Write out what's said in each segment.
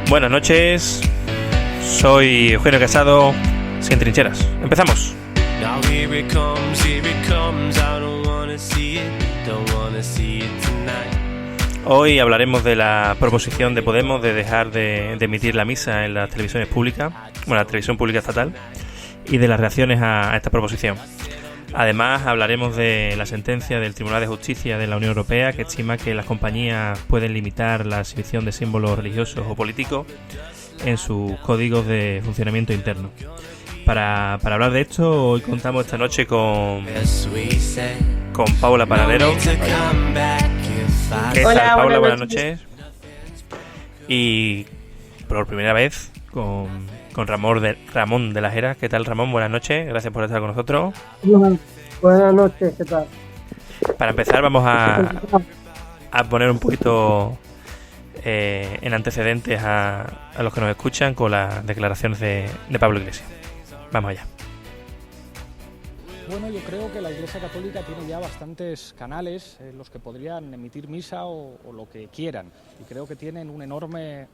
Buenas noches, soy Eugenio Casado, sin trincheras. Empezamos. Hoy hablaremos de la proposición de Podemos de dejar de emitir la misa en las televisiones públicas, bueno, la televisión pública estatal, y de las reacciones a esta proposición. Además, hablaremos de la sentencia del Tribunal de Justicia de la Unión Europea que estima que las compañías pueden limitar la exhibición de símbolos religiosos o políticos en sus códigos de funcionamiento interno. Para hablar de esto, hoy contamos esta noche con Paula Panadero. ¿Qué tal, Paula? Buenas noches. Y por primera vez con Ramón de las Heras. ¿Qué tal, Ramón? Buenas noches, gracias por estar con nosotros. Buenas noches, ¿qué tal? Para empezar vamos a poner un poquito en antecedentes a los que nos escuchan con las declaraciones de Pablo Iglesias. Vamos allá. Bueno, yo creo que la Iglesia Católica tiene ya bastantes canales en los que podrían emitir misa o lo que quieran, y creo que tienen un enorme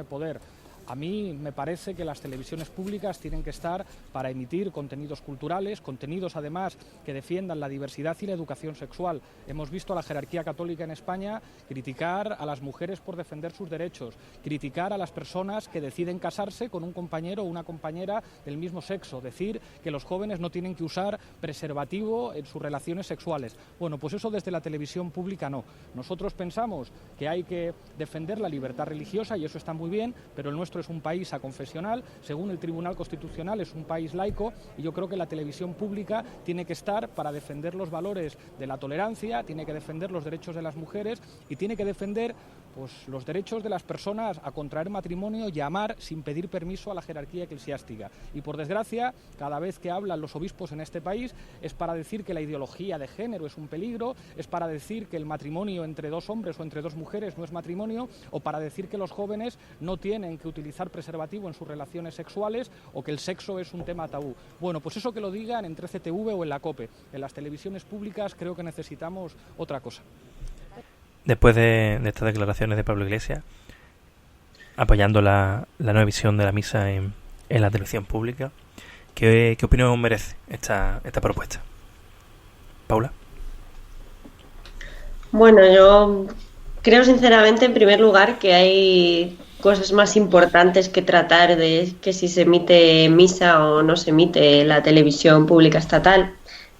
poder. A mí me parece que las televisiones públicas tienen que estar para emitir contenidos culturales, contenidos además que defiendan la diversidad y la educación sexual. Hemos visto a la jerarquía católica en España criticar a las mujeres por defender sus derechos, criticar a las personas que deciden casarse con un compañero o una compañera del mismo sexo, decir que los jóvenes no tienen que usar preservativo en sus relaciones sexuales. Bueno, pues eso desde la televisión pública no. Nosotros pensamos que hay que defender la libertad religiosa y eso está muy bien, pero el nuestro es un país aconfesional, según el Tribunal Constitucional es un país laico, y yo creo que la televisión pública tiene que estar para defender los valores de la tolerancia, tiene que defender los derechos de las mujeres y tiene que defender pues los derechos de las personas a contraer matrimonio y a amar sin pedir permiso a la jerarquía eclesiástica. Y por desgracia, cada vez que hablan los obispos en este país es para decir que la ideología de género es un peligro, es para decir que el matrimonio entre dos hombres o entre dos mujeres no es matrimonio, o para decir que los jóvenes no tienen que utilizar preservativo en sus relaciones sexuales o que el sexo es un tema tabú. Bueno, pues eso que lo digan en 13TV o en la COPE. En las televisiones públicas creo que necesitamos otra cosa. Después de estas declaraciones de Pablo Iglesias, apoyando la nueva visión de la misa en la televisión pública, ¿qué opinión merece esta propuesta? Paula. Bueno, yo creo sinceramente, en primer lugar, que hay cosas más importantes que tratar de que si se emite misa o no se emite la televisión pública estatal.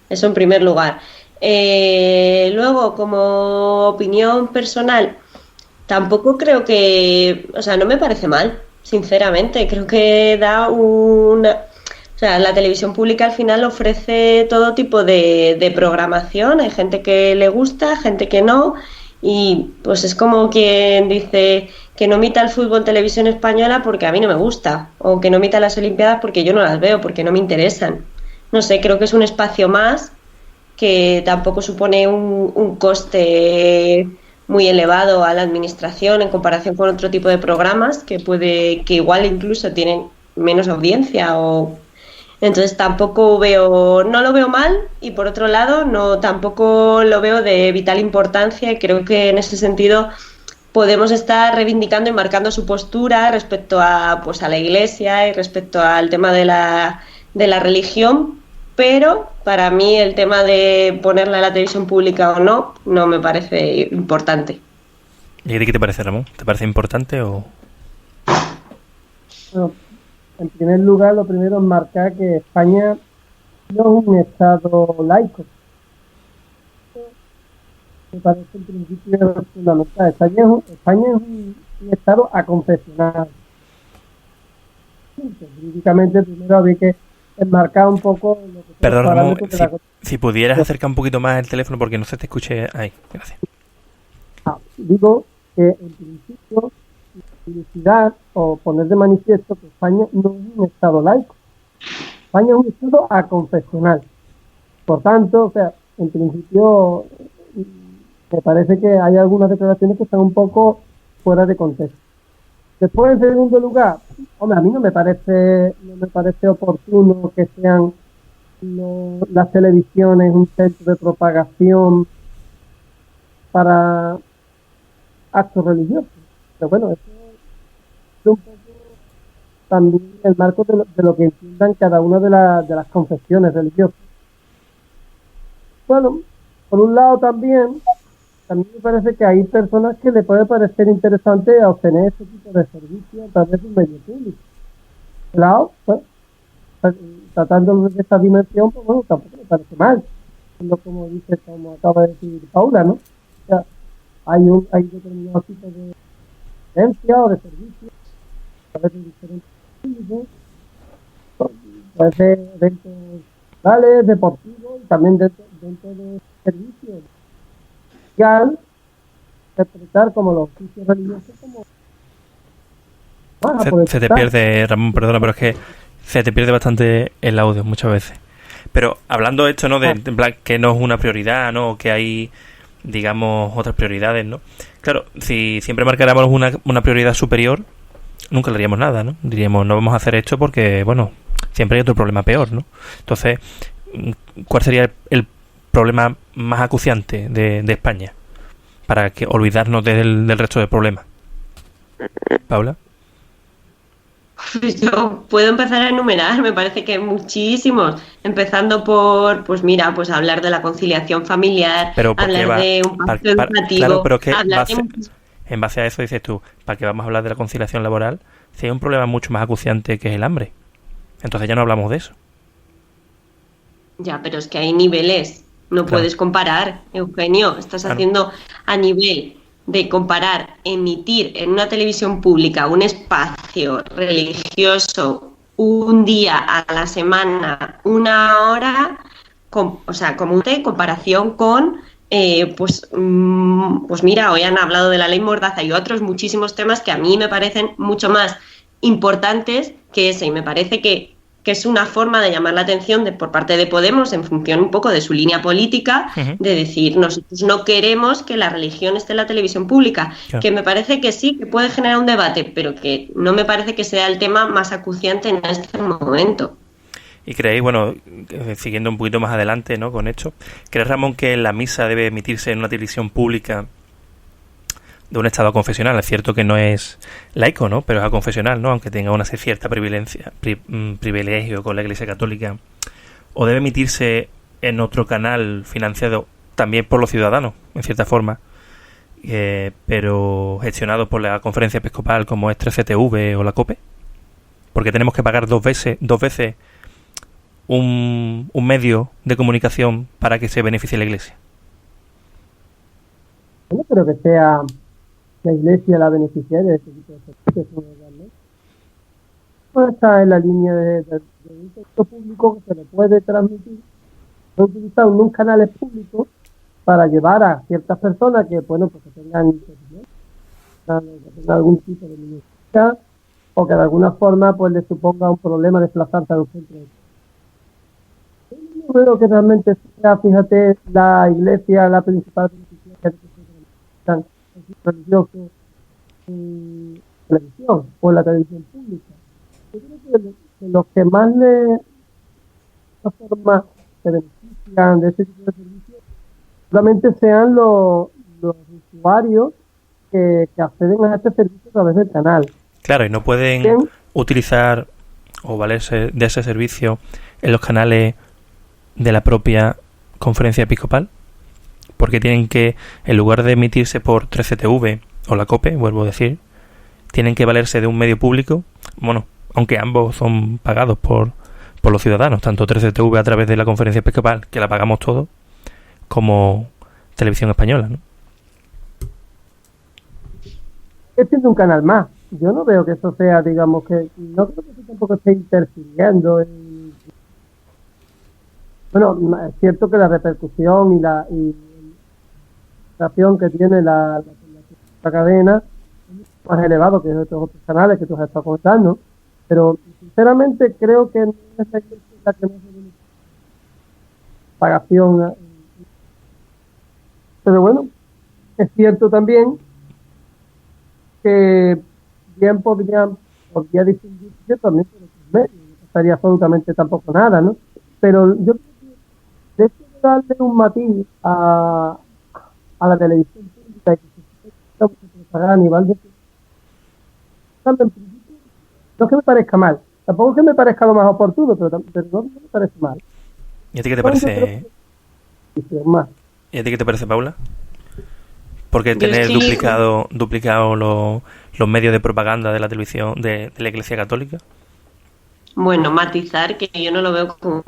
Eso en primer lugar. Luego, como opinión personal, tampoco creo que... O sea, no me parece mal, sinceramente. Creo que da una... O sea, la televisión pública al final ofrece todo tipo de programación. Hay gente que le gusta, gente que no. Y pues es como quien dice que no emita el fútbol televisión española porque a mí no me gusta, o que no emita las Olimpiadas porque yo no las veo, porque no me interesan. No sé, creo que es un espacio más que tampoco supone un coste muy elevado a la administración en comparación con otro tipo de programas que igual incluso tienen menos audiencia o... Entonces tampoco no lo veo mal, y por otro lado tampoco lo veo de vital importancia, y creo que en ese sentido podemos estar reivindicando y marcando su postura respecto a la Iglesia y respecto al tema de la religión, pero para mí el tema de ponerla en la televisión pública o no me parece importante. ¿Y qué te parece, Ramón? ¿Te parece importante o...? Bueno, en primer lugar, lo primero es marcar que España no es un Estado laico. Me parece en principio fundamental. España es un Estado aconfesional. Jurídicamente, primero habría que enmarcar un poco lo que... Perdón, Ramón, si pudieras acercar un poquito más el teléfono porque no se te escuche ahí. Gracias. Digo que en principio publicidad o poner de manifiesto que España no es un Estado laico. España es un Estado aconfesional. Por tanto, o sea, en principio me parece que hay algunas declaraciones que están un poco fuera de contexto. Después, en segundo lugar, hombre, a mí no me parece oportuno que sean las televisiones un centro de propagación para actos religiosos. Pero bueno, eso un poco también el marco de lo que entiendan cada una de las confesiones religiosas. Bueno, por un lado también me parece que hay personas que le puede parecer interesante obtener este tipo de servicios a través de un medio público. Por un lado, pues, tratándolo desde esta dimensión, pues bueno, tampoco me parece mal. Como dice, como acaba de decir Paula, ¿no? O sea, hay determinados tipos de servicios o de servicios a través de diferentes públicos, puede ser eventos culturales, deportivos, y también dentro de servicios social, interpretar como los oficios religiosos como se te pierde, Ramón, perdona, pero es que se te pierde bastante el audio muchas veces. Pero hablando de esto, ¿no? En plan, que no es una prioridad, ¿no? Que hay, digamos, otras prioridades, ¿no? Claro, si siempre marcáramos una prioridad superior, nunca le haríamos nada, ¿no? Diríamos, no vamos a hacer esto porque, bueno, siempre hay otro problema peor, ¿no? Entonces, ¿cuál sería el problema más acuciante de España? Para que olvidarnos del resto del problema. Paula. Yo puedo empezar a enumerar, me parece que muchísimos, empezando por, pues mira, pues hablar de la conciliación familiar, hablar de un pacto educativo, claro, pero que hablar en base a eso dices tú, ¿para qué vamos a hablar de la conciliación laboral? Si hay un problema mucho más acuciante que es el hambre. Entonces ya no hablamos de eso. Ya, pero es que hay niveles, no puedes comparar, Eugenio, estás haciendo a nivel de comparar, emitir en una televisión pública un espacio religioso un día a la semana, una hora, o sea, como una comparación con, pues mira, hoy han hablado de la ley Mordaza y otros muchísimos temas que a mí me parecen mucho más importantes que ese, y me parece que es una forma de llamar la atención por parte de Podemos en función un poco de su línea política, de decir, nosotros no queremos que la religión esté en la televisión pública, que me parece que sí, que puede generar un debate, pero que no me parece que sea el tema más acuciante en este momento. ¿Y creéis, bueno, siguiendo un poquito más adelante, ¿no?, con esto, crees, Ramón, que la misa debe emitirse en una televisión pública de un estado confesional? Es cierto que no es laico, ¿no?, pero es confesional, ¿no?, aunque tenga una cierta privilegio con la Iglesia Católica. ¿O debe emitirse en otro canal financiado también por los ciudadanos, en cierta forma, pero gestionado por la Conferencia Episcopal, como es 13TV o la COPE? Porque tenemos que pagar dos veces un medio de comunicación para que se beneficie la Iglesia. Yo no creo que sea la Iglesia la beneficiaria de este tipo de servicios, realmente. No está en la línea de un sector público que se le puede transmitir, puede utilizar unos canales públicos para llevar a ciertas personas que, bueno, pues que tengan algún tipo de necesidad o que de alguna forma pues les suponga un problema desplazarse a un centro de... Yo no creo que realmente sea, fíjate, la Iglesia la principal beneficiaria de religioso en televisión o en la televisión pública. Yo creo que los que más forma se benefician de este tipo de servicios solamente sean los usuarios que acceden a este servicio a través del canal. Claro, y no pueden utilizar o valerse de ese servicio en los canales de la propia Conferencia Episcopal, porque tienen que, en lugar de emitirse por 13TV o la COPE, vuelvo a decir, tienen que valerse de un medio público, bueno, aunque ambos son pagados por los ciudadanos, tanto 13TV a través de la Conferencia Episcopal, que la pagamos todos, como Televisión Española, ¿no? Este es un canal más. Yo no veo que eso sea, digamos, que no creo que eso tampoco esté interfiriendo en... Bueno, es cierto que la repercusión y la que tiene la cadena es más elevado que estos otros canales que tú has estado comentando, pero sinceramente creo que no es la que no se pagación. Pero bueno, es cierto también que bien podría distinguirse también por otros medios, no pasaría absolutamente tampoco nada, ¿no? Pero yo creo que de hecho de darle un matiz a la televisión pública y que se pagar a nivel de en principio No es que me parezca mal, tampoco es que me parezca lo más oportuno, pero no me parece mal. ¿Y a ti qué te parece? Más. ¿Y a ti qué te parece, Paula? Porque Yo tener sí. duplicado los medios de propaganda de la televisión de la Iglesia Católica. Bueno, matizar que yo no lo veo como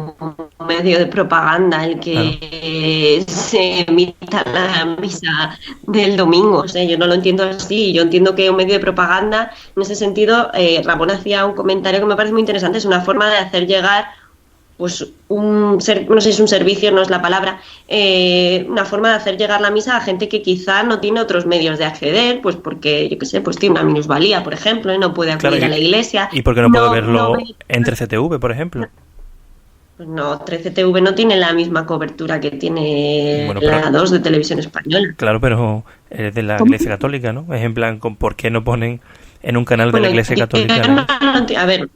un medio de propaganda el que se emita la misa del domingo. O sea, yo no lo entiendo así. Yo entiendo que un medio de propaganda, en ese sentido, Ramón hacía un comentario que me parece muy interesante. Es una forma de hacer llegar, pues, no sé si es un servicio, no es la palabra, una forma de hacer llegar la misa a gente que quizá no tiene otros medios de acceder, pues porque, yo qué sé, pues tiene una minusvalía, por ejemplo, y no puede acudir a la iglesia. ¿Y por qué no puedo verlo no ve- entre CTV, por ejemplo? Pues no, 13TV no tiene la misma cobertura que tiene Bueno, pero- la 2 de Televisión Española. Claro, pero es de la Iglesia Católica, ¿no? Es en plan, ¿por qué no ponen en un canal de la Iglesia Católica? A ver,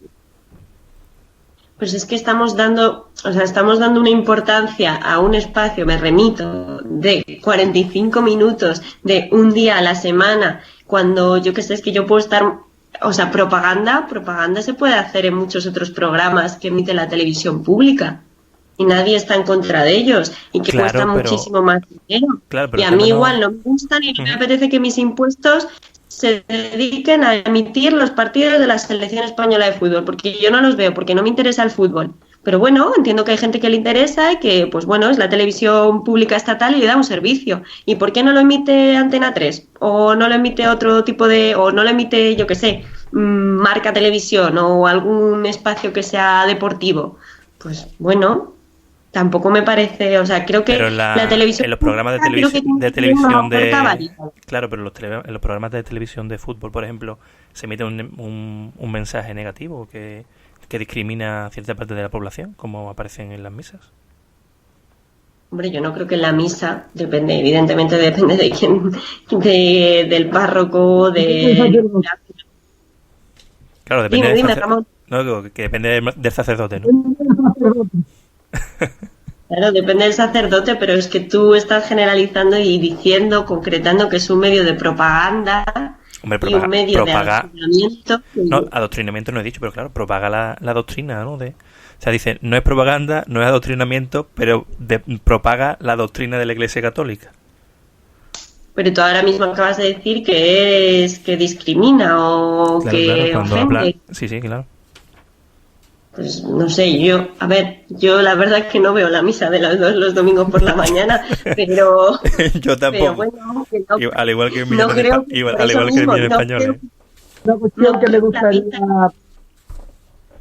pues es que estamos dando una importancia a un espacio, me remito, de 45 minutos de un día a la semana, cuando yo que sé, es que yo puedo estar, o sea, propaganda se puede hacer en muchos otros programas que emite la televisión pública. Y nadie está en contra de ellos y que Claro, cuestan pero- muchísimo más dinero. Claro, pero Y a el tema mí no- igual no me gustan y no me apetece que mis impuestos se dediquen a emitir los partidos de la selección española de fútbol, porque yo no los veo, porque no me interesa el fútbol. Pero bueno, entiendo que hay gente que le interesa y que, pues bueno, es la televisión pública estatal y le da un servicio. ¿Y por qué no lo emite Antena 3? ¿O no lo emite otro tipo de, o no lo emite, yo qué sé, Marca Televisión o algún espacio que sea deportivo? Pues bueno, tampoco me parece, o sea, creo que Pero la televisión en los programas de creo que televisión tiene que tener una oferta válida. claro, pero en los programas de televisión de fútbol, por ejemplo, se emite un mensaje negativo que discrimina a cierta parte de la población, como aparecen en las misas. Hombre, yo no creo que en la misa, evidentemente depende de quién, del párroco, Claro, depende Dime, del Ramón. no, digo que depende del sacerdote, ¿no? Claro, depende del sacerdote, pero es que tú estás generalizando y diciendo, concretando que es un medio de propaganda Hombre, y un medio de adoctrinamiento. No, adoctrinamiento no he dicho, pero claro, propaga la doctrina, ¿no? O sea, dice, no es propaganda, no es adoctrinamiento, pero propaga la doctrina de la Iglesia Católica. Pero tú ahora mismo acabas de decir que discrimina o Claro, que cuando ofende. Sí, claro. Pues no sé, yo la verdad es que no veo la misa de las 2 los domingos por la mañana, pero Yo tampoco. pero bueno, que no, Al igual que el no millón creo que por al eso igual que el mismo, millón no español, creo ¿eh? Una cuestión No, que me la gustaría,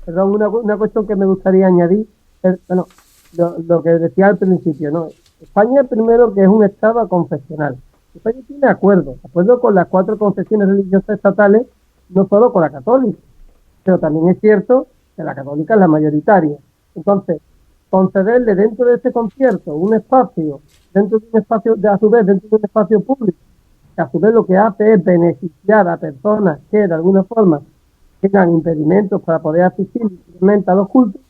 perdón, una cuestión que me gustaría añadir, bueno, lo que decía al principio, ¿no? España, primero, que es un estado aconfesional. España tiene acuerdos con las 4 confesiones religiosas estatales, no solo con la católica, pero también es cierto que la católica es la mayoritaria. Entonces, concederle dentro de este concierto un espacio, a su vez, dentro de un espacio público, que a su vez lo que hace es beneficiar a personas que de alguna forma tengan impedimentos para poder asistir libremente a los cultos.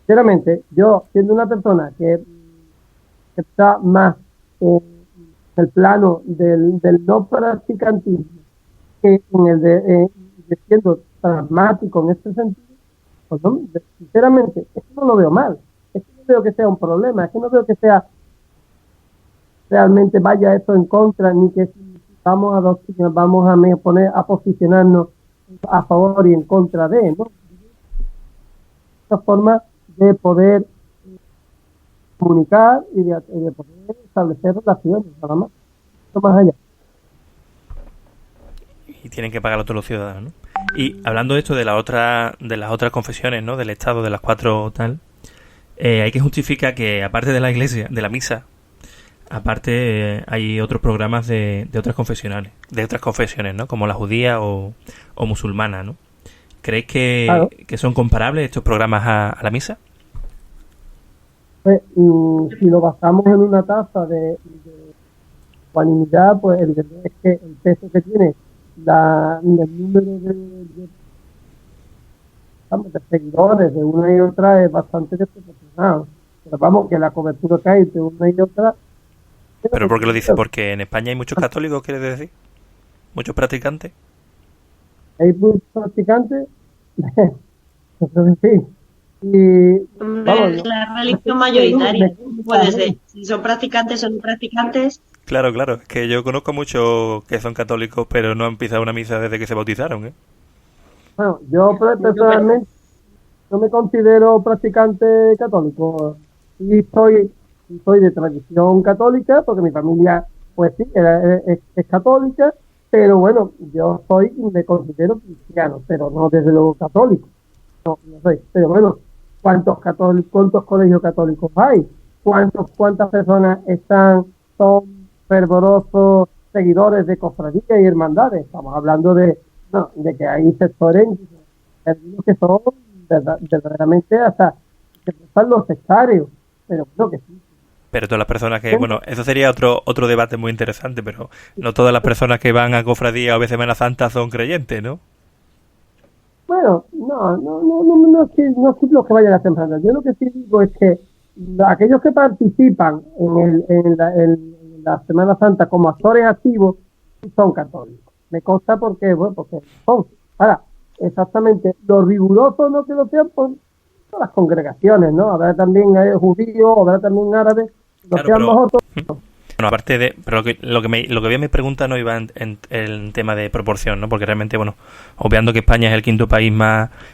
Sinceramente, yo, siendo una persona que está más en el plano del no practicantismo que en el de siendo pragmático en este sentido, pues no, sinceramente, es que no lo veo mal, es que no veo que sea un problema, es que no veo que sea realmente vaya esto en contra, ni que si vamos a posicionarnos a favor y en contra de, ¿no? Esta forma de poder comunicar y de poder establecer relaciones, nada más, no más allá. Y tienen que pagarlo todos los ciudadanos, ¿no? Y hablando de esto de las otras confesiones, ¿no? Del Estado, de las 4 tal, hay que justificar que aparte de la iglesia, de la misa, aparte hay otros programas de otras confesiones, ¿no? Como la judía o musulmana, ¿no? ¿Creéis Claro. que son comparables estos programas a la misa? Pues, si lo basamos en una tasa de ecuanimidad, pues es que el peso que tiene el número de seguidores de una y otra es bastante desproporcionado. Pero vamos, que la cobertura que hay de una y otra... ¿Pero por qué lo dice? ¿Porque en España hay muchos católicos, quieres decir? ¿Muchos practicantes? Hay muchos practicantes Entonces, sí. Y, Hombre, es la religión mayoritaria. Puede ser. Si son practicantes o no practicantes. Claro, claro. Es que yo conozco muchos que son católicos, pero no han pisado una misa desde que se bautizaron, ¿eh? bueno, yo personalmente no me considero practicante católico. Sí soy de tradición católica, porque mi familia, pues sí, es católica, pero bueno, me considero cristiano, pero no desde luego católico. No sé, pero bueno, ¿cuántos colegios católicos hay? ¿Cuántas personas son fervorosos seguidores de cofradías y hermandades? Estamos hablando de que hay sectores que son verdaderamente hasta que pasan los sectarios, pero creo que sí. Pero todas las personas que, bueno, eso sería otro debate muy interesante, pero no todas las personas que van a cofradía o a veces Semana Santa son creyentes, ¿no? Bueno, no es que los que vayan a temprano. Yo lo que sí digo es que aquellos que participan en la Semana Santa como actores activos son católicos. Me consta porque son. Ahora, exactamente, lo riguroso no que lo sean por todas las congregaciones, ¿no? Habrá también judíos, habrá también árabes, Claro, sean pero, nosotros. bueno, aparte de, pero lo que había mi pregunta no iba en el tema de proporción, ¿no? Porque realmente, bueno, obviando que España es el quinto país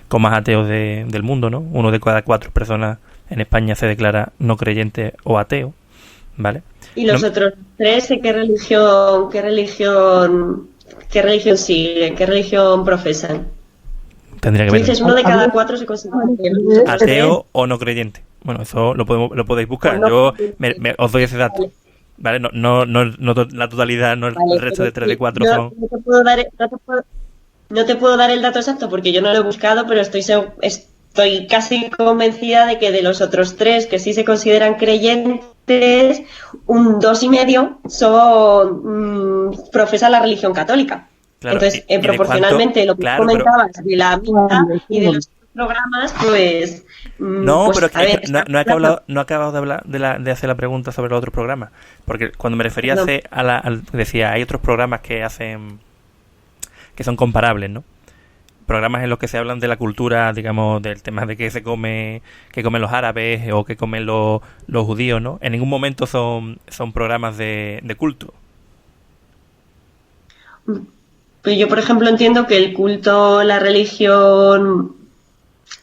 con más ateos del mundo, ¿no? 1 de cada 4 personas en España se declara no creyente o ateo, ¿vale? ¿Y los otros 3 qué religión siguen? ¿Qué religión profesan? Tendría que Tú ver. dices 1 de cada 4 se considera Ateo o no creyente. Bueno, eso lo podéis buscar. Yo os doy ese dato. Vale. ¿Vale? No la totalidad, no el resto de 3 de 4 yo son... no te puedo dar el dato exacto porque yo no lo he buscado, pero estoy casi convencida de que de los otros 3 que sí se consideran creyentes, un 2,5 profesan la religión católica. Claro, entonces, ¿y de proporcionalmente cuánto? lo que Claro, comentabas de la misa y de los programas, pues... No, pues, pero es a ver, que no he acabado de hablar de hacer la pregunta sobre los otros programas. Porque cuando me refería No. decía, hay otros programas que son comparables, ¿no? Programas en los que se hablan de la cultura, digamos, del tema de que comen los árabes o que comen los judíos, ¿no? En ningún momento son programas de culto. Pues yo, por ejemplo, entiendo que el culto, la religión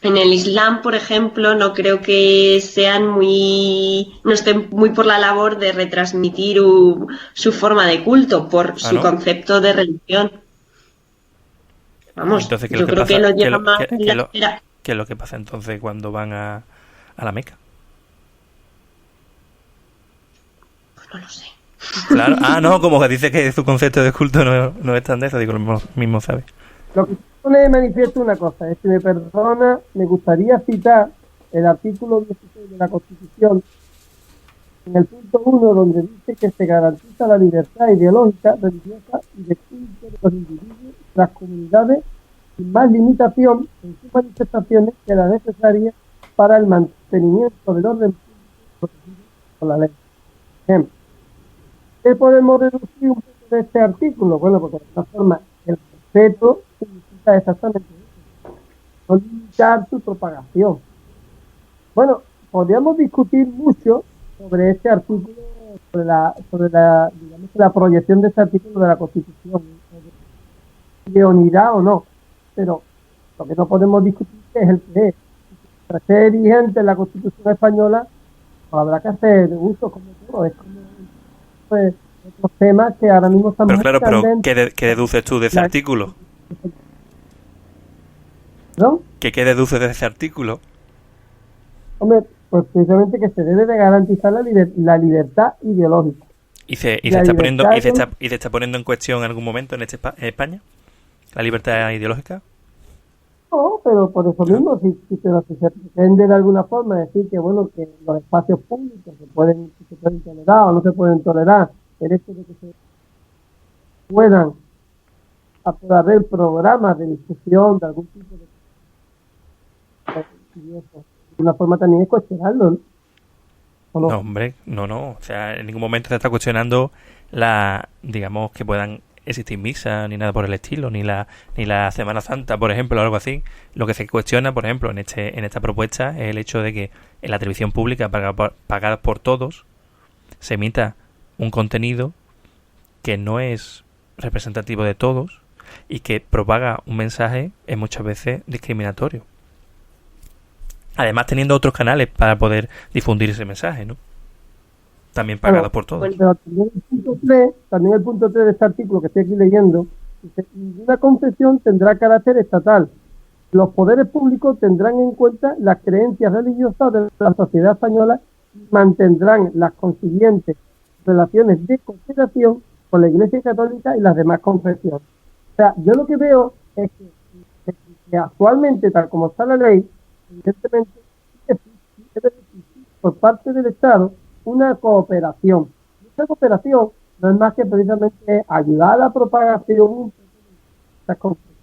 en el Islam, por ejemplo, no creo que no estén muy por la labor de retransmitir su forma de culto por su ¿no? concepto de religión. Vamos, Entonces, yo creo que lo lleva más en la esfera. ¿Qué es lo que pasa entonces cuando van a la Meca? Pues no lo sé. Claro. No, como que dice que su concepto de culto no es tan de eso, digo, lo mismo sabe. Lo que pone de manifiesto una cosa, si me perdona, me gustaría citar el artículo 16 de la Constitución, en el punto 1, donde dice que se garantiza la libertad ideológica, religiosa y de culto de los individuos y las comunidades, sin más limitación en sus manifestaciones que la necesaria para el mantenimiento del orden público protegido por la ley. Ejemplo, ¿qué podemos deducir un poco de este artículo? Bueno, porque de esta forma el respeto significa exactamente eso, no limitar su propagación. Bueno, podríamos discutir mucho sobre este artículo, sobre la proyección de este artículo de la Constitución, de unidad o no, pero lo que no podemos discutir es el que es. Para ser vigente en la Constitución española, pues habrá que hacer uso como todo, es como pues, otros temas que ahora mismo estamos... Pero claro, ¿qué deduces tú de ese artículo? ¿No? ¿Qué deduces de ese artículo? Hombre, pues precisamente que se debe de garantizar la libertad ideológica. ¿Y se está poniendo en cuestión en algún momento en España? ¿La libertad ideológica? No, pero por eso mismo, si se pretende de alguna forma decir que bueno, que los espacios públicos se pueden tolerar o no se pueden tolerar, el hecho de que se pueda haber programas de discusión de algún tipo de una forma también es cuestionarlo, ¿no? ¿O no? No, hombre, no. O sea, en ningún momento se está cuestionando digamos, que puedan existir misa, ni nada por el estilo, ni la Semana Santa, por ejemplo, o algo así. Lo que se cuestiona, por ejemplo, en esta propuesta es el hecho de que en la televisión pública pagada por todos se emita un contenido que no es representativo de todos y que propaga un mensaje muchas veces discriminatorio. Además, teniendo otros canales para poder difundir ese mensaje, ¿no? También pagados por todos. Pero también el punto 3 de este artículo que estoy aquí leyendo, dice: ninguna confesión tendrá carácter estatal. Los poderes públicos tendrán en cuenta las creencias religiosas de la sociedad española y mantendrán las consiguientes relaciones de cooperación con la Iglesia Católica y las demás confesiones. O sea, yo lo que veo es que actualmente, tal como está la ley, evidentemente debe existir por parte del Estado una cooperación. Esta cooperación no es más que precisamente ayudar a la propagación de estas confesiones.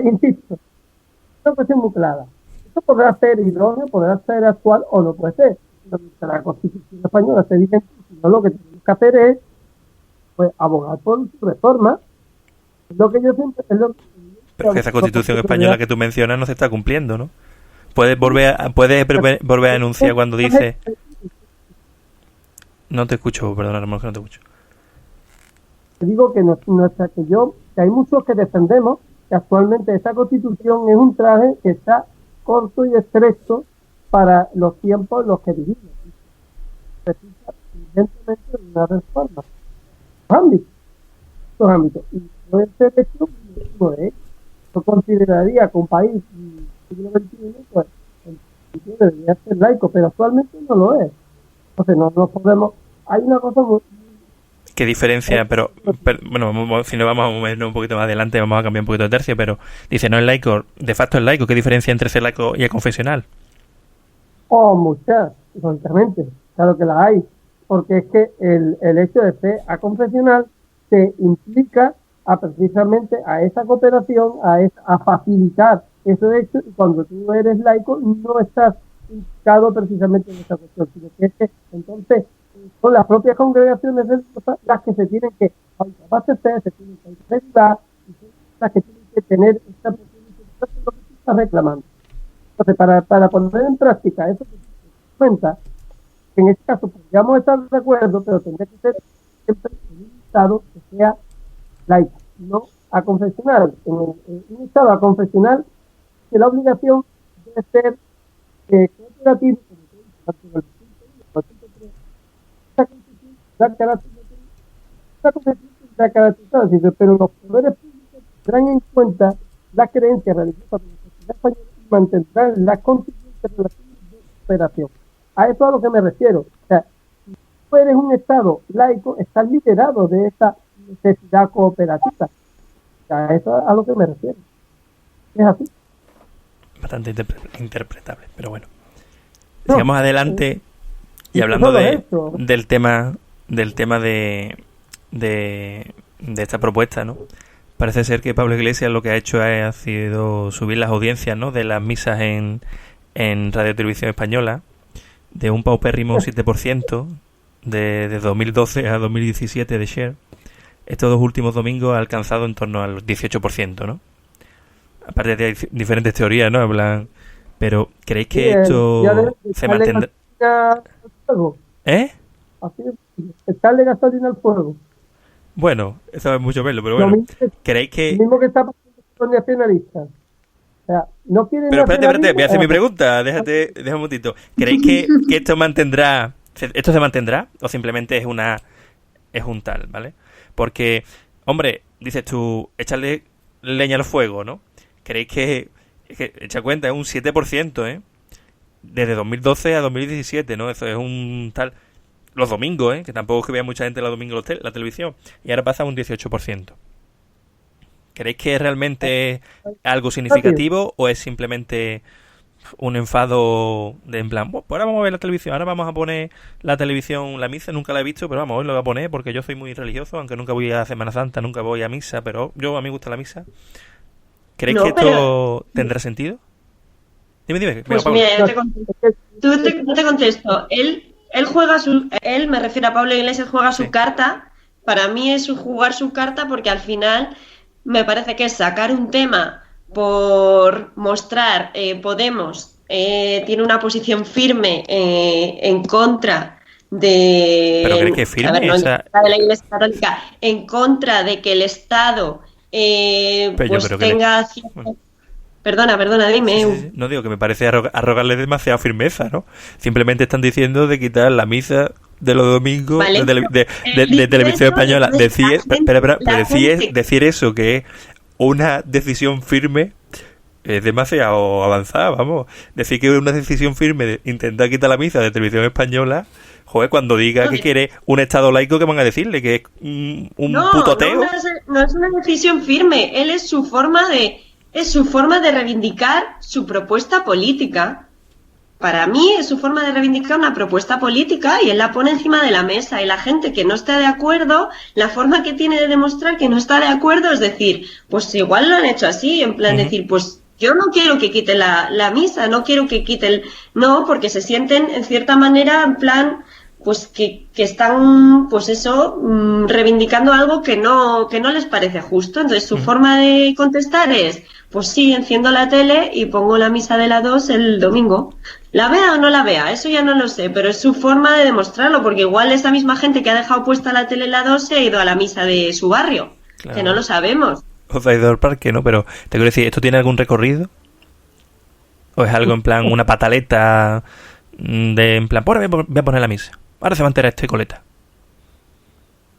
Insisto, es una cuestión muy clara. Esto podrá ser idóneo, podrá ser actual o no puede ser. La Constitución española se dice, no, lo que tenemos que hacer es pues abogar por su reforma. Es lo que yo siempre... Pero que esa Constitución española que tú mencionas no se está cumpliendo, ¿no? Puedes volver a enunciar cuando dice... No te escucho, perdona, hermano, que no te escucho. Te digo que que hay muchos que defendemos que actualmente esta Constitución es un traje que está corto y estrecho para los tiempos en los que vivimos. Necesita evidentemente una reforma. Estos ámbitos. Y no es el hecho, yo consideraría que un país del siglo XXI, pues, en principio debería ser laico, pero actualmente no lo es. Entonces no podemos... Hay una cosa muy... ¿Qué diferencia? Pero bueno, si no vamos a movernos un poquito más adelante, vamos a cambiar un poquito de tercio, pero dice, no es laico, de facto es laico. ¿Qué diferencia entre ser laico y el confesional? Oh, muchas, francamente, claro que las hay, porque es que el hecho de ser aconfesional te implica precisamente a esa cooperación, a facilitar esos hechos, y cuando tú eres laico no estás implicado precisamente en esa cuestión, sino que es que entonces son las propias congregaciones religiosas las que se tienen que abastecer, se tienen que integrar, y son las que tienen que tener esta posibilidad de lo que tú estás reclamando. Entonces, para poner en práctica eso que se cuenta, en este caso podríamos estar de acuerdo, pero tendría que ser siempre en un Estado que sea laico, no aconfesional. En un Estado aconfesional, que la obligación debe ser cooperativo, como te dije, tanto en el punto 1 como en el punto 3, esta constitución da características, pero los poderes públicos tendrán en cuenta las creencias religiosas de la sociedad española y mantendrán las consiguientes relaciones de cooperación. A eso es a lo que me refiero. O sea, si tú eres un Estado laico, estás liberado de esa necesidad cooperativa. A eso es a lo que me refiero. Es así. Bastante interpretable, pero bueno. Sigamos adelante y hablando del tema de esta propuesta, ¿no? Parece ser que Pablo Iglesias lo que ha hecho ha sido subir las audiencias, ¿no?, de las misas en Radio Televisión Española de un paupérrimo 7% de 2012 a 2017 de share. Estos dos últimos domingos ha alcanzado en torno al 18%, ¿no? Aparte de hay diferentes teorías, ¿no? Hablan, pero ¿creéis que esto se mantendrá? ¿Eh? Echarle gasolina al fuego. Bueno, eso es mucho verlo, pero bueno. ¿Creéis que...? Lo mismo que está pasando con los nacionalistas. O sea, no quieren... Pero espérate, voy a hacer mi pregunta. Déjame un momentito. ¿Creéis que esto se mantendrá o simplemente es un tal, ¿vale? Porque, hombre, dices tú, echarle leña al fuego, ¿no? ¿Creéis que echa cuenta, es un 7%, ¿eh? Desde 2012 a 2017, ¿no? Eso es un tal... Los domingos, ¿eh? Que tampoco es que vea mucha gente los domingos la televisión. Y ahora pasa a un 18%. ¿Creéis que realmente es algo significativo o es simplemente un enfado de en plan, pues ahora vamos a ver la televisión, ahora vamos a poner la televisión, la misa nunca la he visto, pero vamos, hoy lo voy a poner porque yo soy muy religioso, aunque nunca voy a Semana Santa, nunca voy a misa, pero a mí me gusta la misa. ¿Creéis que esto tendrá sentido? Dime. Pues mira, yo te contesto. Él juega él, me refiero a Pablo Iglesias, juega su carta Para mí es jugar su carta porque al final me parece que es sacar un tema por mostrar Podemos tiene una posición firme en contra ¿Pero crees que de, es a ver, firme? no O en sea, contra de la Iglesia Católica, en contra de que el Estado pero yo pues creo que tenga bueno, cierto... Perdona, sí, dime, sí, Eu. sí. No digo que me parece arrogarle demasiada firmeza, ¿no? Simplemente están diciendo de quitar la misa de los domingos Vale, pero él de dice televisión eso y española. entonces Decir, pero la gente decir eso, que es una decisión firme, es demasiado avanzada, vamos. Decir que es una decisión firme de intentar quitar la misa de televisión española, joder, cuando diga no, que quiere un Estado laico, ¿qué van a decirle? ¿Que es un puto ateo? no es una decisión firme. Él es su forma de reivindicar su propuesta política. Para mí es su forma de reivindicar una propuesta política y él la pone encima de la mesa y la gente que no está de acuerdo, la forma que tiene de demostrar que no está de acuerdo es decir, pues igual lo han hecho así, en plan decir, pues yo no quiero que quite la misa, no quiero que quite el... No, porque se sienten en cierta manera en plan pues que están, pues eso, reivindicando algo que no les parece justo. Entonces su forma de contestar es, pues sí, enciendo la tele y pongo la misa de las 2 el domingo. La vea o no la vea, eso ya no lo sé, pero es su forma de demostrarlo, porque igual esa misma gente que ha dejado puesta la tele en la 2 se ha ido a la misa de su barrio, Claro. que no lo sabemos. O sea, ha ido al parque, ¿no? Pero te quiero decir, ¿esto tiene algún recorrido? ¿O es algo en plan una pataleta de en plan, voy a poner la misa? Ahora se va a enterar este coleta.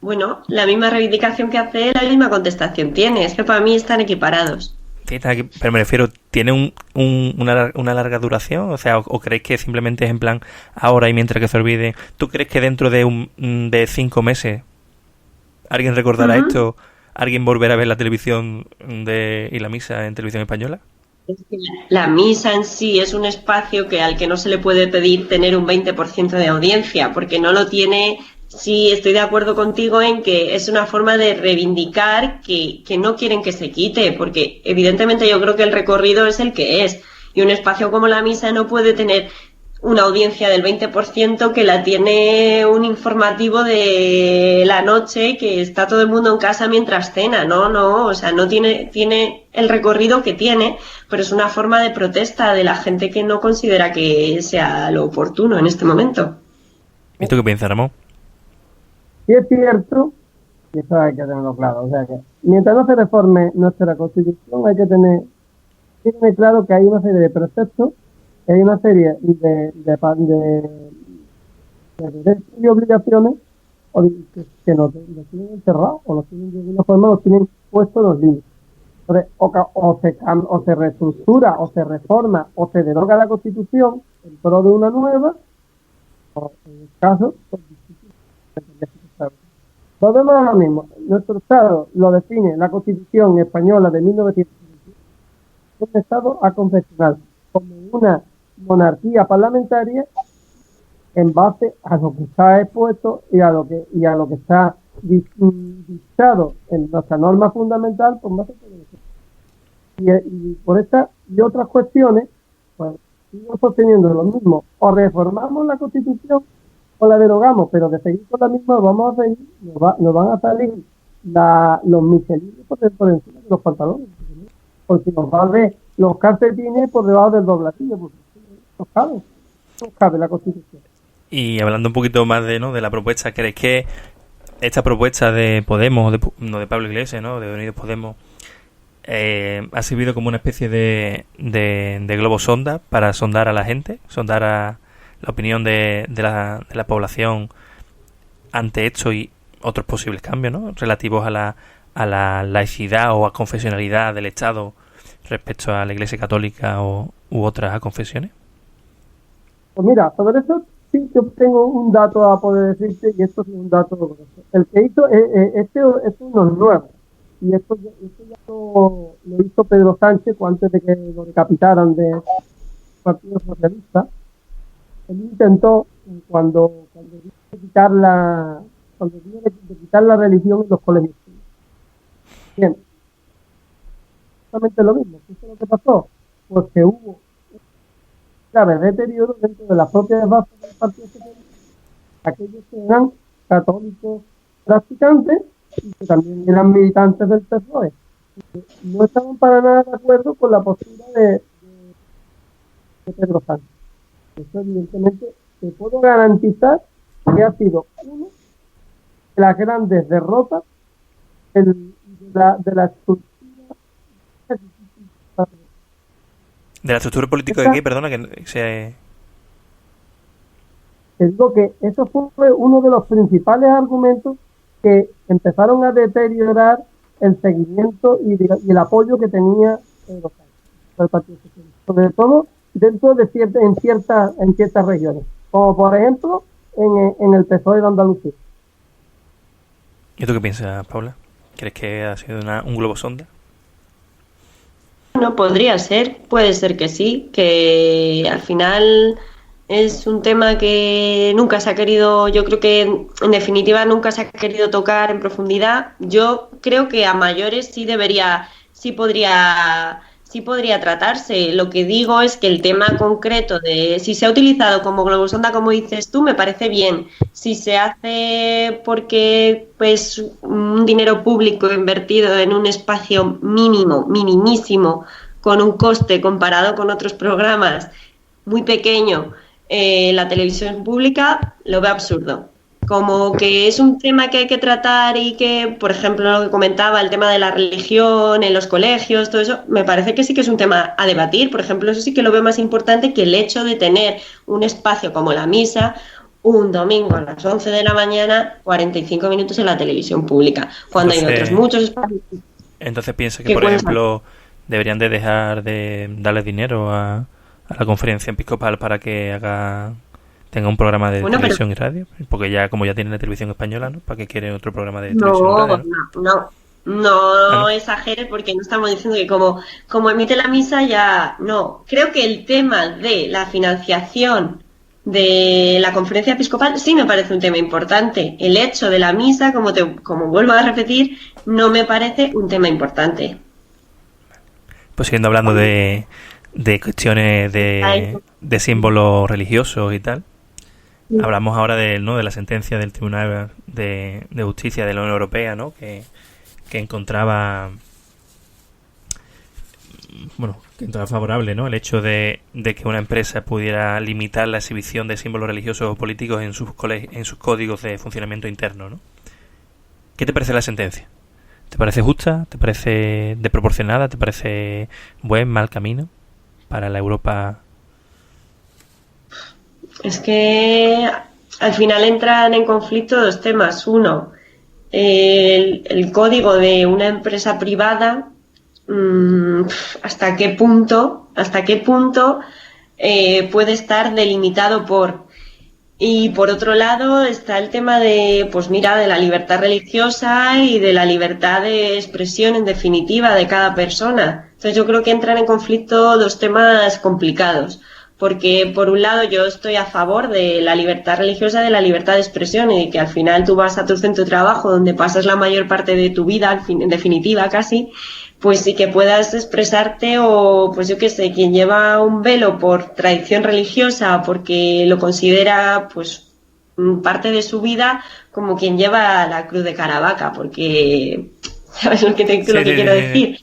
Bueno, la misma reivindicación que hace, la misma contestación tiene, es que para mí están equiparados. Sí, pero me refiero, ¿tiene una larga duración? O sea, ¿o creéis que simplemente es en plan ahora y mientras que se olvide? ¿Tú crees que dentro de 5 meses alguien recordará esto? ¿Alguien volverá a ver la televisión y la misa en televisión española? Es que la misa en sí es un espacio al que no se le puede pedir tener un 20% de audiencia, porque no lo tiene. Sí, estoy de acuerdo contigo en que es una forma de reivindicar que no quieren que se quite, porque evidentemente yo creo que el recorrido es el que es, y un espacio como la misa no puede tener una audiencia del 20% que la tiene un informativo de la noche que está todo el mundo en casa mientras cena, no, o sea, no tiene el recorrido que tiene, pero es una forma de protesta de la gente que no considera que sea lo oportuno en este momento. ¿Y tú qué piensas, Ramón? Sí es cierto, y eso hay que tenerlo claro, o sea que mientras no se reforme nuestra Constitución hay que tener claro que hay una serie de preceptos, que hay una serie de derechos y obligaciones que nos tienen encerrados o nos tienen de alguna forma nos tienen puestos los límites. Entonces, o se reestructura, o se reforma, o se deroga la Constitución en pro de una nueva, o en el caso, pues, lo vemos ahora mismo. Nuestro Estado lo define la Constitución española de 1921, un Estado aconfesional, como una monarquía parlamentaria en base a lo que está expuesto y a lo que está dictado en nuestra norma fundamental, pues más y por esta y otras cuestiones, pues sigo sosteniendo lo mismo. O reformamos la Constitución o la derogamos, pero de seguir con la misma vamos a seguir, nos van a salir los michelines por encima de los pantalones, porque nos va a ver los calcetines por debajo del doblatillo, porque no cabe la Constitución. Y hablando un poquito más de la propuesta, ¿crees que esta propuesta de Podemos, de Pablo Iglesias, ¿no? De Unidos Podemos, ha servido como una especie de globo sonda para sondar a la gente, sondar a la opinión de la población ante esto y otros posibles cambios, ¿no? Relativos a la laicidad o a confesionalidad del Estado respecto a la Iglesia Católica u otras confesiones? Pues mira, sobre eso sí yo tengo un dato a poder decirte, y esto es un dato. El que hizo, esto no es nuevo, y esto ya lo hizo Pedro Sánchez antes de que lo decapitaran del Partido Socialista. Él intentó, cuando vino de quitar la religión en los colegios. Bien, exactamente lo mismo. ¿Qué es lo que pasó? Pues que hubo un grave deterioro dentro de las propias bases del Partido Socialista, aquellos que eran católicos practicantes y que también eran militantes del PSOE. No estaban para nada de acuerdo con la postura de Pedro Sánchez. Eso evidentemente te puedo garantizar que ha sido una de las grandes derrotas de la estructura. ¿De la estructura política de aquí? Perdona, que se... Te digo que eso fue uno de los principales argumentos que empezaron a deteriorar el seguimiento y el apoyo que tenía el Partido Socialista, sobre todo dentro de en ciertas regiones, como por ejemplo en el PSOE de Andalucía. ¿Y tú qué piensas, Paula? ¿Crees que ha sido un globo sonda? No, podría ser, puede ser que sí, que al final es un tema que nunca se ha querido, yo creo que en definitiva nunca se ha querido tocar en profundidad. Yo creo que a mayores sí podría tratarse. Lo que digo es que el tema concreto de si se ha utilizado como globo sonda, como dices tú, me parece bien. Si se hace porque pues un dinero público invertido en un espacio minimísimo, con un coste comparado con otros programas muy pequeño, la televisión pública, lo veo absurdo. Como que es un tema que hay que tratar y que, por ejemplo, lo que comentaba, el tema de la religión en los colegios, todo eso, me parece que sí que es un tema a debatir. Por ejemplo, eso sí que lo veo más importante que el hecho de tener un espacio como la misa un domingo a las 11 de la mañana, 45 minutos en la televisión pública, cuando hay otros muchos espacios. Entonces piensa que, por ejemplo, deberían de dejar de darle dinero a la conferencia episcopal para que tenga un programa de televisión y radio, porque ya como ya tienen la televisión española, ¿no? ¿Para qué quieren otro programa de televisión y radio? No exageres, porque no estamos diciendo que como emite la misa ya no. Creo que el tema de la financiación de la conferencia episcopal sí me parece un tema importante. El hecho de la misa, como vuelvo a repetir, no me parece un tema importante. Pues siguiendo hablando de cuestiones de símbolos religiosos y tal, hablamos ahora de la sentencia del Tribunal de Justicia de la Unión Europea, ¿no? que encontraba favorable, ¿no? El hecho de que una empresa pudiera limitar la exhibición de símbolos religiosos o políticos en sus códigos de funcionamiento interno, ¿no? ¿Qué te parece la sentencia? ¿Te parece justa? ¿Te parece desproporcionada? ¿Te parece mal camino para la Europa? Es que al final entran en conflicto dos temas. Uno, el código de una empresa privada, hasta qué punto puede estar delimitado por. Y por otro lado está el tema de la libertad religiosa y de la libertad de expresión, en definitiva, de cada persona. Entonces yo creo que entran en conflicto dos temas complicados, porque por un lado yo estoy a favor de la libertad religiosa, de la libertad de expresión, y que al final tú vas a tu centro de trabajo donde pasas la mayor parte de tu vida, en definitiva casi, pues sí que puedas expresarte, o pues yo qué sé, quien lleva un velo por tradición religiosa, porque lo considera pues parte de su vida, como quien lleva la cruz de Caravaca, porque ¿sabes lo que quiero decir?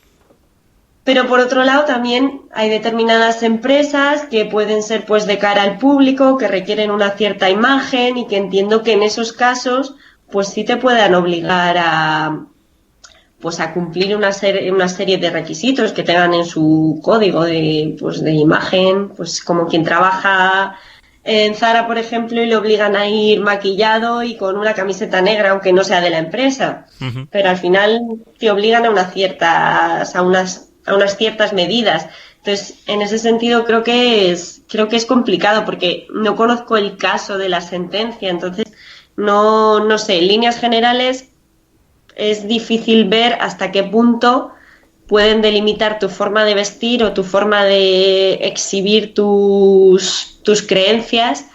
Pero por otro lado también hay determinadas empresas que pueden ser pues de cara al público, que requieren una cierta imagen, y que entiendo que en esos casos pues sí te puedan obligar a cumplir una serie de requisitos que tengan en su código de imagen, pues como quien trabaja en Zara, por ejemplo, y le obligan a ir maquillado y con una camiseta negra, aunque no sea de la empresa. Uh-huh. Pero al final te obligan a unas ciertas medidas. Entonces, en ese sentido creo que es complicado, porque no conozco el caso de la sentencia, entonces no sé, en líneas generales es difícil ver hasta qué punto pueden delimitar tu forma de vestir o tu forma de exhibir tus creencias.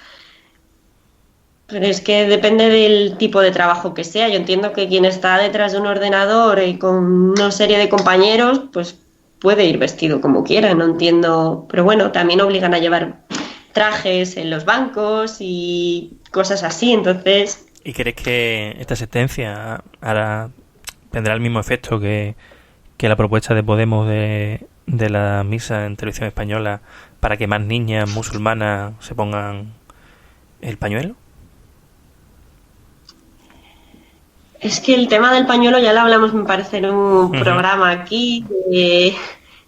Pero es que depende del tipo de trabajo que sea. Yo entiendo que quien está detrás de un ordenador y con una serie de compañeros, pues puede ir vestido como quiera, no entiendo. Pero bueno, también obligan a llevar trajes en los bancos y cosas así, entonces... ¿Y crees que esta sentencia ahora tendrá el mismo efecto que la propuesta de Podemos de la misa en televisión española para que más niñas musulmanas se pongan el pañuelo? Es que el tema del pañuelo ya lo hablamos, me parece, en un programa aquí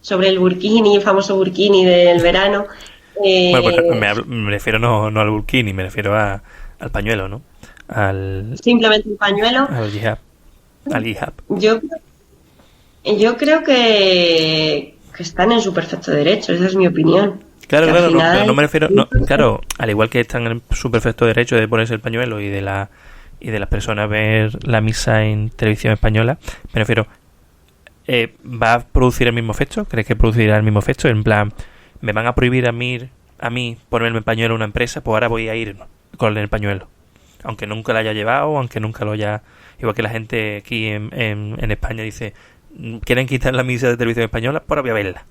sobre el burkini, el famoso burkini del verano. Bueno, pues me refiero no al burkini, me refiero al pañuelo, ¿no? Simplemente el pañuelo. Al hijab. Al hijab. Yo creo que están en su perfecto derecho, esa es mi opinión. Claro, que claro, final... pero no me refiero... No, claro, al igual que están en su perfecto derecho de ponerse el pañuelo y de las personas ver la misa en televisión española, me refiero... ¿va a producir el mismo efecto? ¿Crees que producirá el mismo efecto? En plan, ¿me van a prohibir a mí ponerme el pañuelo en una empresa? Pues ahora voy a ir con el pañuelo. Aunque nunca lo haya llevado, aunque nunca lo haya... Igual que la gente aquí en España dice, ¿quieren quitar la misa de televisión española? Pues ahora voy a verla.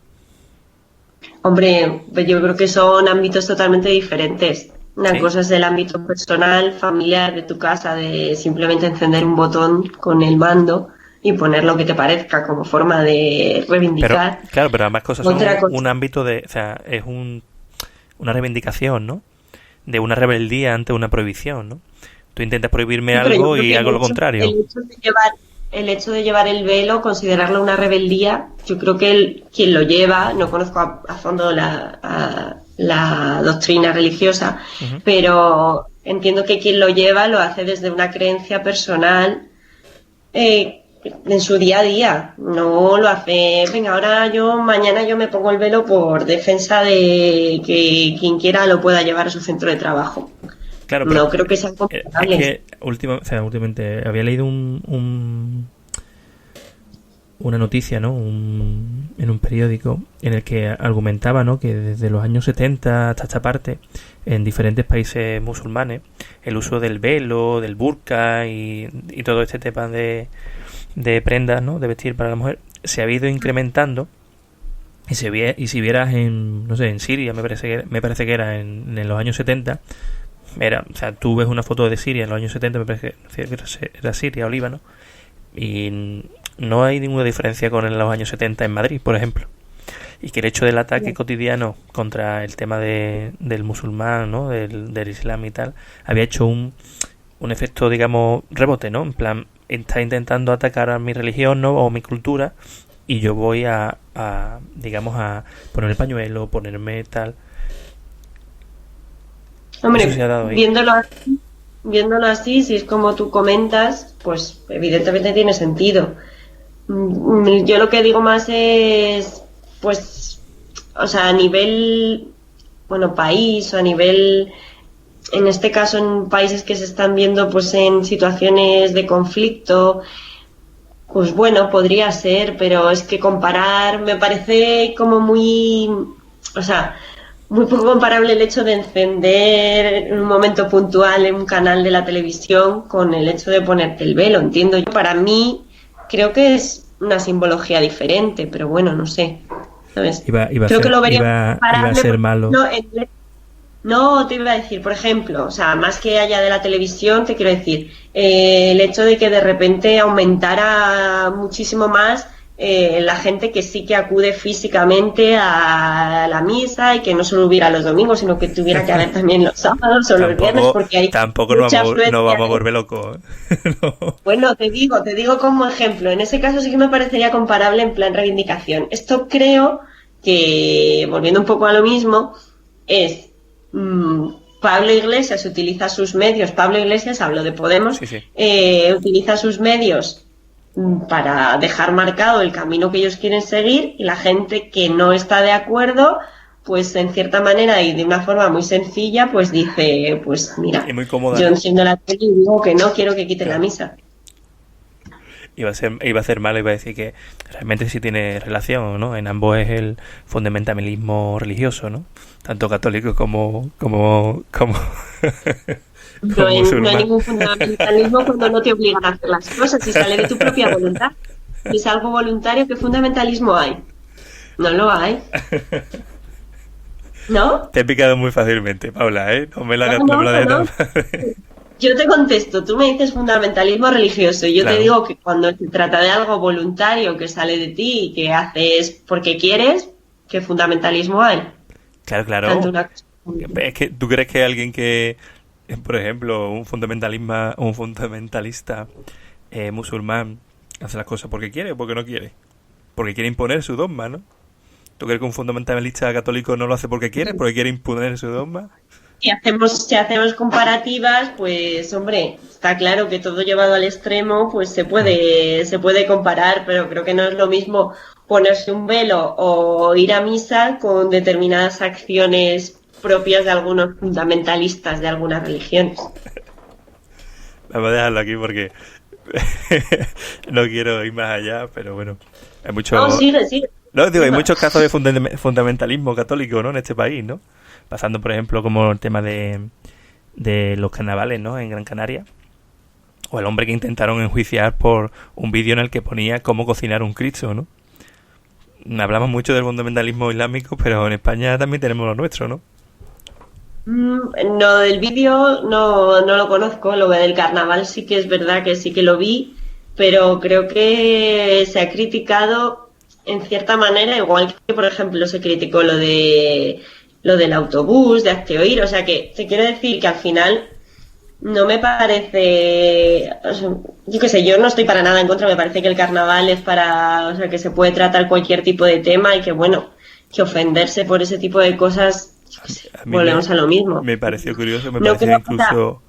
Hombre, pues yo creo que son ámbitos totalmente diferentes. Una ¿Sí? cosa es el ámbito personal, familiar, de tu casa, de simplemente encender un botón con el mando y poner lo que te parezca como forma de reivindicar. Pero ambas cosas son un ámbito de... O sea, es una reivindicación, ¿no? De una rebeldía ante una prohibición, ¿no? Tú intentas prohibirme algo y hago lo contrario. El hecho de llevar el velo, considerarlo una rebeldía, yo creo que quien lo lleva, no conozco a fondo la doctrina religiosa, pero entiendo que quien lo lleva lo hace desde una creencia personal en su día a día. No lo hace, venga, mañana yo me pongo el velo por defensa de que quien quiera lo pueda llevar a su centro de trabajo. Claro, pero no creo que sean comparables. Es que últimamente había leído una noticia, ¿no? En un periódico en el que argumentaba, ¿no? Que desde los años 70 hasta esta parte, en diferentes países musulmanes, el uso del velo, del burka y todo este tema de prendas, ¿no? De vestir para la mujer se ha ido incrementando. Y si vieras en Siria, me parece que era en los años 70. O sea, tú ves una foto de Siria en los años 70, me parece que era Siria o Líbano, y no hay ninguna diferencia con en los años 70 en Madrid, por ejemplo. Y que el hecho del ataque cotidiano contra el tema del musulmán, ¿no? Del islam y tal, había hecho un efecto, digamos, rebote, ¿no? En plan, está intentando atacar a mi religión, ¿no? O mi cultura, y yo voy a poner el pañuelo, ponerme tal... Hombre, viéndolo así, si es como tú comentas, pues evidentemente tiene sentido. Yo lo que digo más es, pues, o sea, a nivel, país o a nivel, en este caso en países que se están viendo pues en situaciones de conflicto, pues bueno, podría ser, pero es que comparar me parece como muy, o sea, muy poco comparable el hecho de encender en un momento puntual en un canal de la televisión con el hecho de ponerte el velo. Entiendo yo, para mí creo que es una simbología diferente, pero bueno, no sé, ¿sabes? Creo que lo vería iba a ser malo. No, te iba a decir, por ejemplo, o sea, más que allá de la televisión, te quiero decir, el hecho de que de repente aumentara muchísimo más la gente que sí que acude físicamente a la misa y que no solo hubiera los domingos, sino que tuviera que haber también los sábados o los viernes, porque hay tampoco no vamos a volver locos. No. Bueno, te digo como ejemplo, en ese caso sí que me parecería comparable en plan reivindicación. Esto creo que, volviendo un poco a lo mismo, es Pablo Iglesias utiliza sus medios, hablo de Podemos, sí. Utiliza sus medios para dejar marcado el camino que ellos quieren seguir, y la gente que no está de acuerdo, pues en cierta manera y de una forma muy sencilla, pues dice, pues mira, yo enciendo la tele y digo que no quiero que quiten la misa. Iba a ser malo, iba a decir que realmente sí tiene relación, ¿no? En ambos es el fundamentalismo religioso, ¿no? Tanto católico como No hay ningún fundamentalismo cuando no te obligan a hacer las cosas, si sale de tu propia voluntad. Si es algo voluntario, ¿qué fundamentalismo hay? No lo hay. ¿No? Te he picado muy fácilmente, Paula, ¿eh? No me lo hagas tan fácil. yo te contesto, tú me dices fundamentalismo religioso y yo Claro. te digo que cuando se trata de algo voluntario que sale de ti y que haces porque quieres, ¿qué fundamentalismo hay? Claro, Tanto claro. una cosa como otra. Es que tú crees que alguien que, por ejemplo, un fundamentalista musulmán hace las cosas porque quiere o porque no quiere. Porque quiere imponer su dogma, ¿no? ¿Tú crees que un fundamentalista católico no lo hace porque quiere? ¿Porque quiere imponer su dogma? Si hacemos comparativas, pues hombre, está claro que todo llevado al extremo, pues Mm. se puede comparar, pero creo que no es lo mismo ponerse un velo o ir a misa con determinadas acciones propias de algunos fundamentalistas de algunas religiones. Vamos a dejarlo aquí porque no quiero ir más allá, pero bueno, hay No, muchos... sigue, sigue. No, digo, hay Tema. muchos casos de fundamentalismo católico, ¿no? En este país, ¿no? Pasando, por ejemplo, como el tema de los carnavales, ¿no? En Gran Canaria. O el hombre que intentaron enjuiciar por un vídeo en el que ponía cómo cocinar un Cristo, ¿no? Hablamos mucho del fundamentalismo islámico, pero en España también tenemos lo nuestro, ¿no? No, del vídeo no lo conozco, lo del carnaval sí que es verdad que sí que lo vi, pero creo que se ha criticado en cierta manera, igual que por ejemplo se criticó lo del autobús, de Hazte Oír, o sea que te quiero decir que al final no me parece, o sea, yo qué sé, yo no estoy para nada en contra, me parece que el carnaval es para, o sea, que se puede tratar cualquier tipo de tema y que bueno, que ofenderse por ese tipo de cosas, yo qué sé, A mí volvemos a lo mismo. me pareció curioso, me No pareció creo que incluso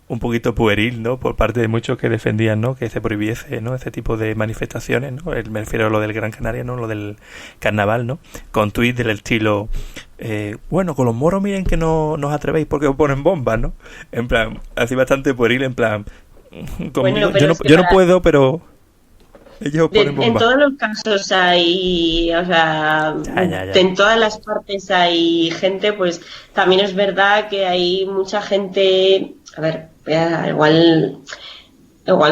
un poquito pueril, ¿no? Por parte de muchos que defendían, ¿no? Que se prohibiese, ¿no? Ese tipo de manifestaciones, ¿no? Me refiero a lo del Gran Canaria, ¿no? Lo del carnaval, ¿no? Con tuits del estilo, bueno, con los moros miren que no os atrevéis porque os ponen bombas, ¿no? En plan, así bastante pueril, en plan, conmigo, bueno, pero es que yo no puedo, pero ellos os ponen en bombas. todos los casos hay, o sea, Ya, ya, ya. en todas las partes hay gente, pues también es verdad que hay mucha gente, a ver, igual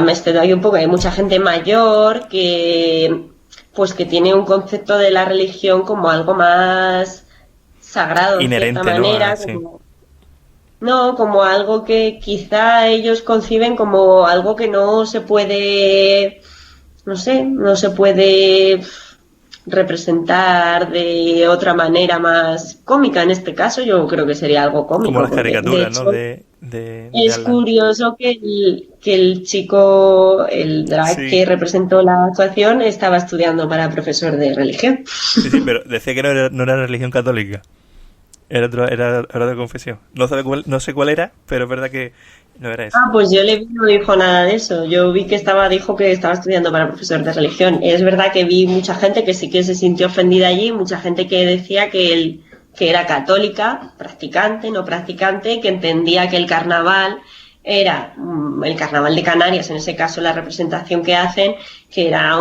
me excedo ahí un poco, hay mucha gente mayor que pues que tiene un concepto de la religión como algo más sagrado en cierta Inherente, ¿no? manera, Así. no, como algo que quizá ellos conciben como algo que no se puede, no sé, no se puede representar de otra manera más cómica. En este caso yo creo que sería algo Como cómico, las porque de caricaturas, ¿no? hecho De es Alan. curioso que el chico, el drag que Sí, representó la actuación, estaba estudiando para profesor de religión. sí, sí, pero decía que no era religión católica. Era de confesión. No sé cuál era, pero es verdad que no era eso. Ah, pues yo le vi, no dijo nada de eso. Yo vi que dijo que estaba estudiando para profesor de religión. Es verdad que vi mucha gente que sí que se sintió ofendida allí, mucha gente que decía que era católica, practicante, no practicante, que entendía que el carnaval era el carnaval de Canarias, en ese caso la representación que hacen, que era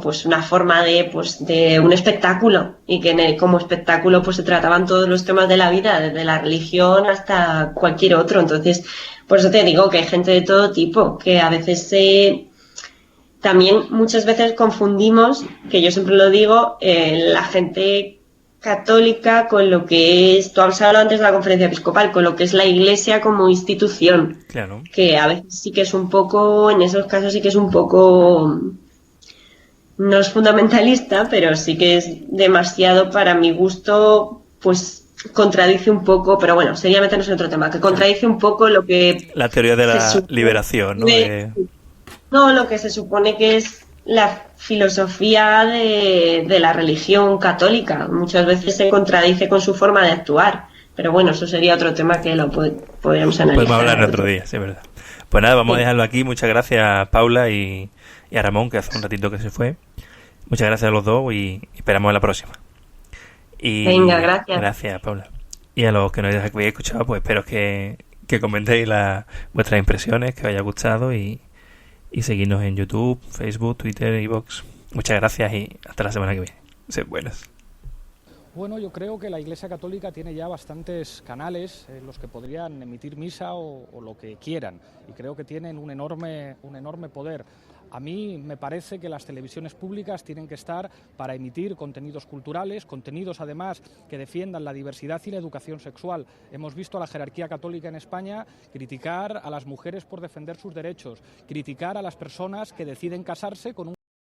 pues una forma de un espectáculo y que como espectáculo pues se trataban todos los temas de la vida, desde la religión hasta cualquier otro. Entonces, por eso te digo que hay gente de todo tipo, que a veces también muchas veces confundimos, que yo siempre lo digo, la gente católica con lo que es, tú has hablado antes de la conferencia episcopal, con lo que es la iglesia como institución, Claro. que a veces sí que es un poco, en esos casos sí que es un poco, no es fundamentalista, pero sí que es demasiado para mi gusto, pues contradice un poco, pero bueno, sería meternos en otro tema, que Claro. contradice un poco lo que La teoría de se la liberación, ¿no? supone, no, lo que se supone que es la filosofía de la religión católica. Muchas veces se contradice con su forma de actuar. Pero bueno, eso sería otro tema que podríamos Podemos analizar hablar en otro otro. día, sí, es verdad. Pues nada, vamos a Sí. dejarlo aquí. Muchas gracias, Paula y a Ramón, que hace un ratito que se fue. Muchas gracias a los dos y esperamos en la próxima. Venga, Y gracias. gracias, Paula. Y a los que no hayáis escuchado, pues espero que comentéis vuestras impresiones, que os haya gustado y seguirnos en YouTube, Facebook, Twitter, iVoox. Muchas gracias y hasta la semana que viene. Sed buenas. Bueno, yo creo que la Iglesia Católica tiene ya bastantes canales en los que podrían emitir misa o lo que quieran, y creo que tienen un enorme poder. A mí me parece que las televisiones públicas tienen que estar para emitir contenidos culturales, contenidos además que defiendan la diversidad y la educación sexual. Hemos visto a la jerarquía católica en España criticar a las mujeres por defender sus derechos, criticar a las personas que deciden casarse con un